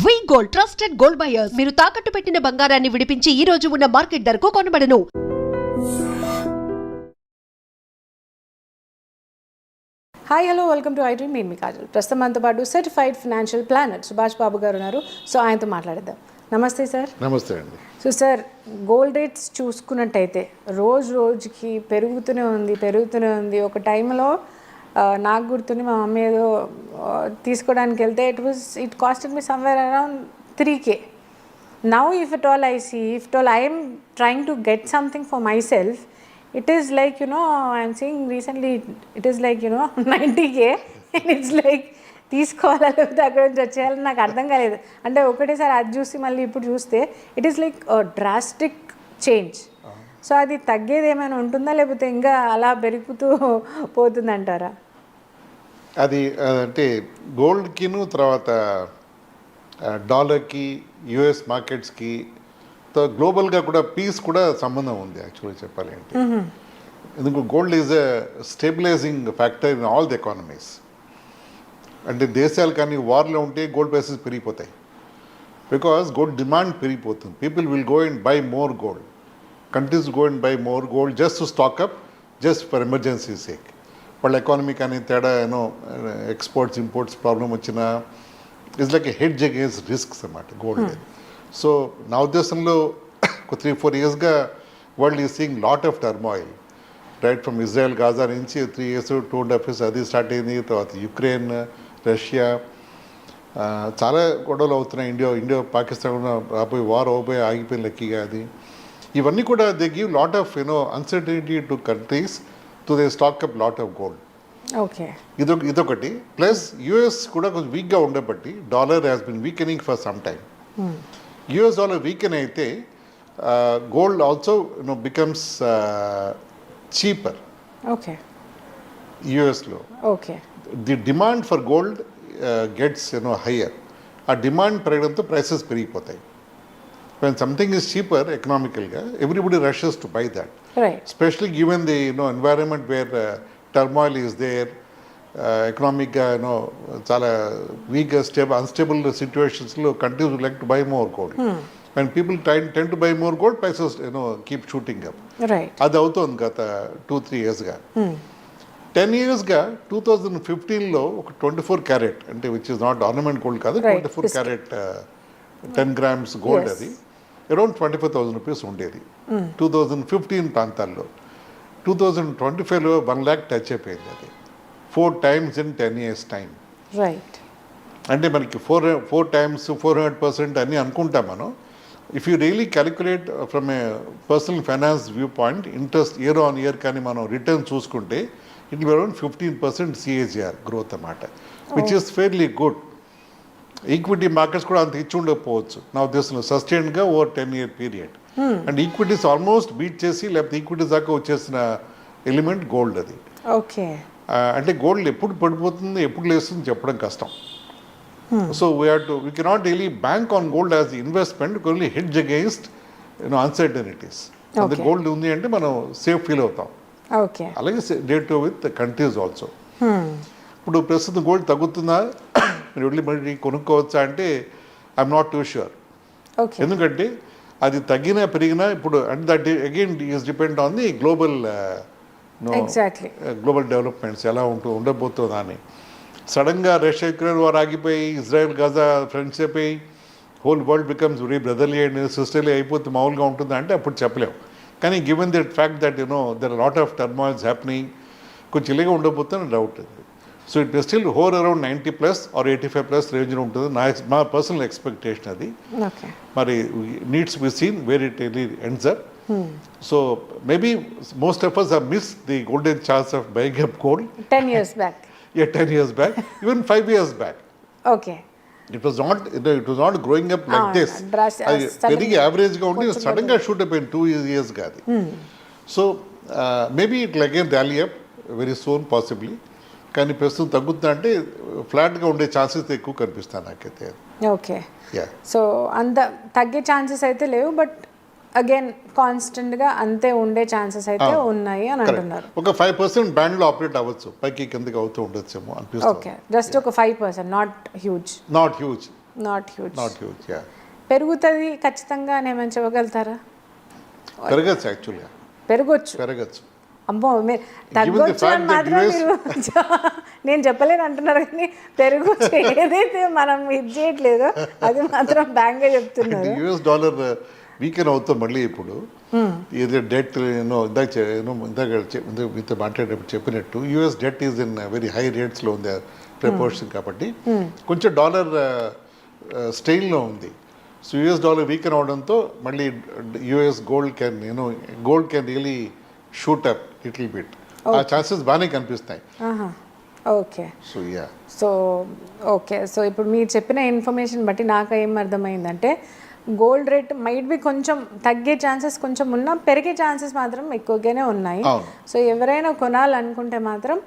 వి gold trusted gold buyers మీరు తాకట్టు పెట్టిన బంగారాన్ని విడిపించి ఈ రోజు ఉన్న మార్కెట్ ధరకు కొనబడను. Hi hello welcome to iDream. నేను మీ కాజల్. ప్రస్తుతం మనతో పాటు certified financial planner Subhash Babu garu ఉన్నారు. సో ఆయనతో మాట్లాడేద్దాం. నమస్తే సార్. నమస్తే అండి. సో సార్, గోల్డ్ రేట్స్ చూసుకున్నట్టయితే రోజుకి పెరుగుతూనే ఉంది. ఒక టైంలో నాకు గుర్తుంది, మా మమ్మీ ఏదో తీసుకోవడానికి వెళ్తే it costed me somewhere around 3K. Now if at all I am trying to get something for myself, it is like, I'm seeing recently, it is like, 90K, and it's like తీసుకోవాలా లేకపోతే అక్కడ నుంచి వచ్చేయాలని నాకు అర్థం కాలేదు. అంటే ఒకటేసారి అది చూసి మళ్ళీ ఇప్పుడు చూస్తే it is like drastic change. So అది తగ్గేది ఏమైనా ఉంటుందా లేకపోతే ఇంకా అలా పెరుగుతూ పోతుందంటారా? అది అంటే గోల్డ్కిను తర్వాత డాలర్కి యుఎస్ మార్కెట్స్కి గ్లోబల్గా కూడా పీస్ కూడా సంబంధం ఉంది యాక్చువల్గా చెప్పాలి అంటే. ఎందుకు gold is a stabilising factor in all the economies. అంటే దేశాలు కానీ వార్లో ఉంటే గోల్డ్ ప్రైసెస్ పెరిగిపోతాయి. బికాస్ గోల్డ్ డిమాండ్ పెరిగిపోతుంది. People will go and by more gold. Countries go and by more gold just to stock up, just for emergency sake. వాళ్ళ economy కానీ తేడా exports imports problem వచ్చినా it's like a hedge against risks అన్నమాట gold. So నా ఉద్దేశంలో ఒక 3-4 yearsగా world is seeing lot of turmoil. Right from Israel, Gaza నుంచి 3 years 2.5 years అది స్టార్ట్ అయింది. తర్వాత యుక్రెయిన్, రష్యా, చాలా గొడవలు అవుతున్నాయి. ఇండియా పాకిస్తాన్ కూడా రాబోయే వార్ అవబోయే ఆగిపోయిన లక్కీగా అది. ఇవన్నీ కూడా they give lot of uncertainty to countries to they stock up lot of gold. Okay, ఇదొకటి. ప్లస్ యుఎస్ కూడా కొంచెం వీక్గా ఉండబట్టి dollar has been weakening for some time. US dollar weaken అయితే gold also becomes cheaper. Okay, యుఎస్లో okay, the demand for gold gets higher. ఆ demand పెరగడంతో prices పెరిగిపోతాయి. వెన్ సంథింగ్ ఈజ్ చీపర్ ఎకనామికల్గా everybody rushes to buy that. Especially given the environment wear turmoil is there, ఎకనామిక్గా చాలా వీక్గా unstable సిచ్యువేషన్స్లో countries would like to buy more gold. when people tend to buy more gold, prices keep shooting up. Right. అది అవుతుంది గత 2-3 yearsగా. 10 yearsగా 2015లో ఒక 24 carat అంటే which is not ornament gold కాదు, 24 carat 10 grams గోల్డ్ అది అరౌండ్ 25,000 rupees ఉండేది 2015 ప్రాంతాల్లో. 2025లో 1 lakh టచ్ అయిపోయింది. అది 4 times in 10 years time. Right. అంటే మనకి 4 times 400% అని అనుకుంటాం మనం. If you really calculate from a personal finance view point, interest year on year కానీ మనం రిటర్న్ చూసుకుంటే it will around 15% CAGR growth అన్నమాట, which is fairly good. Equity markets కూడా అంత ఇచ్చి ఉండకపోవచ్చు నా ఉద్దేశంలో సస్టైన్డ్గా over 10-year period. And equities almost beat చేసి లేకపోతే ఈక్విటీస్ దాకా వచ్చేసిన ఎలిమెంట్ గోల్డ్ అది. ఓకే, అంటే గోల్డ్ ఎప్పుడు పడిపోతుంది ఎప్పుడు లేస్తుంది చెప్పడం కష్టం. So we cannot really bank on gold as the investment. We can only hedge against uncertainties. And the gold ఉంది అంటే మనం సేఫ్ ఫీల్ అవుతాం. ఓకే, అలాగే డేట్ విత్ కంట్రీస్ ఆల్సో. ఇప్పుడు ప్రస్తుతం గోల్డ్ తగ్గుతుందా, మీరు వెళ్ళి మరి కొనుక్కోవచ్చా అంటే ఐఎమ్ నాట్ టూ షూర్. ఎందుకంటే అది తగ్గినా పెరిగినా ఇప్పుడు అంటే that again is depend on the global developments ఎలా ఉండబోతుందా అని. సడన్గా రష్యా యుక్రెయిన్ వార్ ఆగిపోయి ఇజ్రాయెల్ గాజా ఫ్రెండ్స్ అయిపోయి whole world becomes very brotherly and sisterly అయిపోతే మామూలుగా ఉంటుందా అంటే అప్పుడు చెప్పలేము. కానీ given that fact that there lot of turmoils happening, కొంచెం ఇలాగే ఉండబోతుందని డౌట్ ఉంది. So it will still hover around 90+ or 85+ రేంజ్లో ఉంటుంది మా పర్సనల్ ఎక్స్పెక్టేషన్ అది. మరి needs be seen where it really ends up. So maybe most of us have missed the golden chance of buying up gold 10 years back. Yeah, 10 years back, even 5 years back. Okay. It was not growing up like this. Very average ga undi sudden ga shoot up in 2 years ga adi. So maybe it will again rally up very soon possibly. కానీ ప్రస్తుతం తగ్గుతుందా అంటే ఫ్లాట్గా ఉండే chances ఎక్కువ కనిపిస్తాయి నాకైతే. Okay, so అంత తగ్గే ఛాన్సెస్ అయితే లేవు, బట్ అగైన్ కాన్స్టెంట్గా అంతే ఉండే ఛాన్సెస్ అయితే ఉన్నాయి అని అంటున్నారు. ఒక 5% బ్యాండ్లో ఆపరేట్ అవ్వచ్చు, పైకి కిందకి అవుతూ ఉండొచ్చేమో అనిపిస్తుంది. ఓకే, జస్ట్ ఒక 5%, not huge. Not huge. Not huge. Yeah, పెరుగుతుంది ఖచ్చితంగా అని ఏమైనా చెప్పగలుగుతారా? పెరగచ్చు, యాక్చువల్గా పెరగచ్చు. అమ్మో, మీరు తగ్గొచ్చు అని మాత్రం మీరు నేను చెప్పలేను అంటున్నారు, కానీ పెరగొచ్చు ఏదైతే మనం ఇది చేయట్లేదో అది మాత్రం బ్యాంక్గా చెప్తున్నారు. యూఎస్ డాలర్ వీకెన్ అవుతాం మళ్ళీ ఇప్పుడు. ఏదో డెట్ మీతో మాట్లాడేటప్పుడు చెప్పినట్టు US debt is in very high రేట్స్లో ఉంది ప్రపోర్షన్, కాబట్టి కొంచెం డాలర్ స్టైల్లో ఉంది. సో యూఎస్ డాలర్ వీకెన్ అవడంతో మళ్ళీ US gold can really shoot up little bit. ఆ ఛాన్సెస్ బాగానే కనిపిస్తాయి. ఓకే. సో ఇప్పుడు మీరు చెప్పిన ఇన్ఫర్మేషన్ బట్టి నాకు ఏం అర్థమైందంటే గోల్డ్ రేట్ మైట్ బి కొంచెం తగ్గే ఛాన్సెస్ కొంచెం ఉన్నా, పెరిగే ఛాన్సెస్ మాత్రం ఎక్కువగానే ఉన్నాయి. సో ఎవరైనా కొనాలనుకుంటే మాత్రం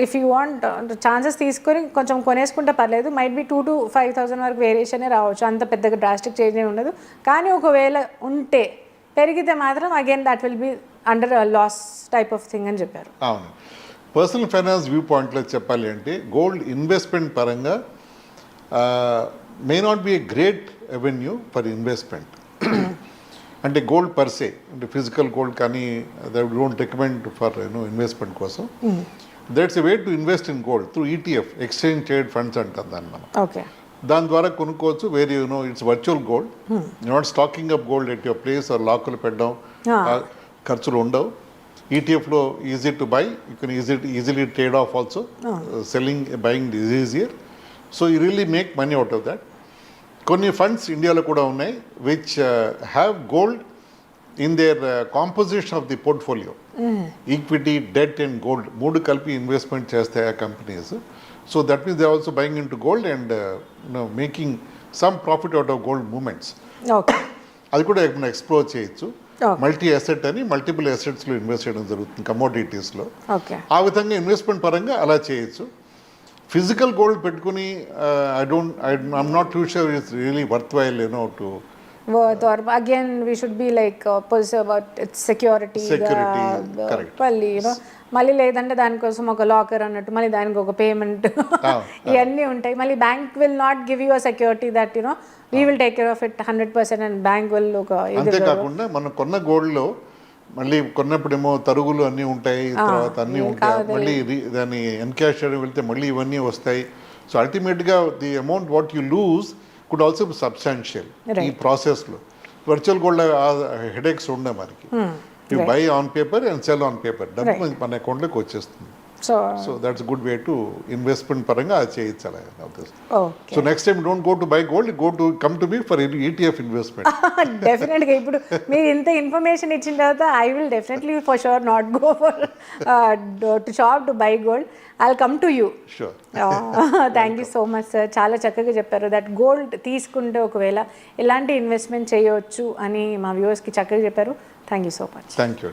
ఇఫ్ యూ వాంట్ ఛాన్సెస్ తీసుకొని కొంచెం కొనేసుకుంటే పర్లేదు. మైట్ బి 2,000 to 5,000 వరకు వేరియేషనే రావచ్చు, అంత పెద్దగా డ్రాస్టిక్ చేంజ్ ఏమి ఉండదు. కానీ ఒకవేళ ఉంటే పెరిగితే మాత్రం again that will be under loss type of thing అని చెప్పారు. అవును. పర్సనల్ ఫైనాన్స్ వ్యూ పాయింట్లో చెప్పాలి అంటే గోల్డ్ ఇన్వెస్ట్మెంట్ పరంగా may not be a great avenue for investment. అంటే గోల్డ్ పర్సే అంటే ఫిజికల్ గోల్డ్ కానీ డోంట్ రికమెండ్ ఫర్ ఇన్వెస్ట్మెంట్ కోసం. That's a way to invest in gold through ETF, exchange trade funds అంటాం దాన్ని మనం. ఓకే. దాని ద్వారా కొనుక్కోవచ్చు. వేరే it's virtual gold, not stacking up gold at your place or లాక్లు పెట్టడం ఖర్చులు ఉండవు. ETFలో easy to buy, you can easily trade off also, selling buying is easier. So you really make money out of that. కొన్ని funds ఇండియాలో కూడా ఉన్నాయి which have gold in their composition of the portfolio. Equity, debt and gold మూడు కలిపి investment చేస్తాయి ఆ companies. So that means they also buying into gold and making some profit out of gold moments. అది కూడా మనం explore చేయొచ్చు. Multi asset అని multiple అసెట్స్లో ఇన్వెస్ట్ చేయడం జరుగుతుంది కమోడిటీస్లో. ఆ విధంగా ఇన్వెస్ట్మెంట్ పరంగా అలా చేయొచ్చు. ఫిజికల్ గోల్డ్ పెట్టుకుని I'm not two sure it's really worth while to worth, or again we should be like positive about its security, correct. మళ్ళీ లేదంటే దానికోసం ఒక లాకర్ అన్నట్టు మళ్ళీ దానికి ఒక పేమెంట్ ఇవన్నీ ఉంటాయి. మళ్ళీ bank will not give you a security that we will take care of it 100% and bank will ఒక అంతేకాకుండా మనం కొన్న గోల్డ్లో మళ్ళీ కొన్నప్పుడేమో తరుగులు అన్నీ ఉంటాయి, తర్వాత అన్నీ ఉంటాయి, మళ్ళీ దాన్ని ఎన్కాష్ చేయడం వెళ్తే మళ్ళీ ఇవన్నీ వస్తాయి. సో అల్టిమేట్గా the amount what you lose could also be substantial ఈ ప్రాసెస్లో. వర్చువల్ గోల్డ్ హెడేక్స్ ఉండే మనకి. You by on paper and cell on paper, డబ్బు మన అకౌంట్లోకి వచ్చేస్తుంది. So that's good way to investment పరంగా అది చేయొచ్చు అలా. So next time don't go to buy gold, go to come to me for ETF investment. డెఫినెట్గా ఇప్పుడు మీరు ఇంత ఇన్ఫర్మేషన్ ఇచ్చిన తర్వాత I will definitely for sure not go for to shop to buy gold. I will come to you. Sure. Thank you so much sir, చాలా చక్కగా చెప్పారు. That gold తీసుకుంటే ఒకవేళ ఎలాంటి ఇన్వెస్ట్మెంట్ చేయవచ్చు అని మా వ్యూవర్స్కి చక్కగా చెప్పారు. Thank you so much. Thank you.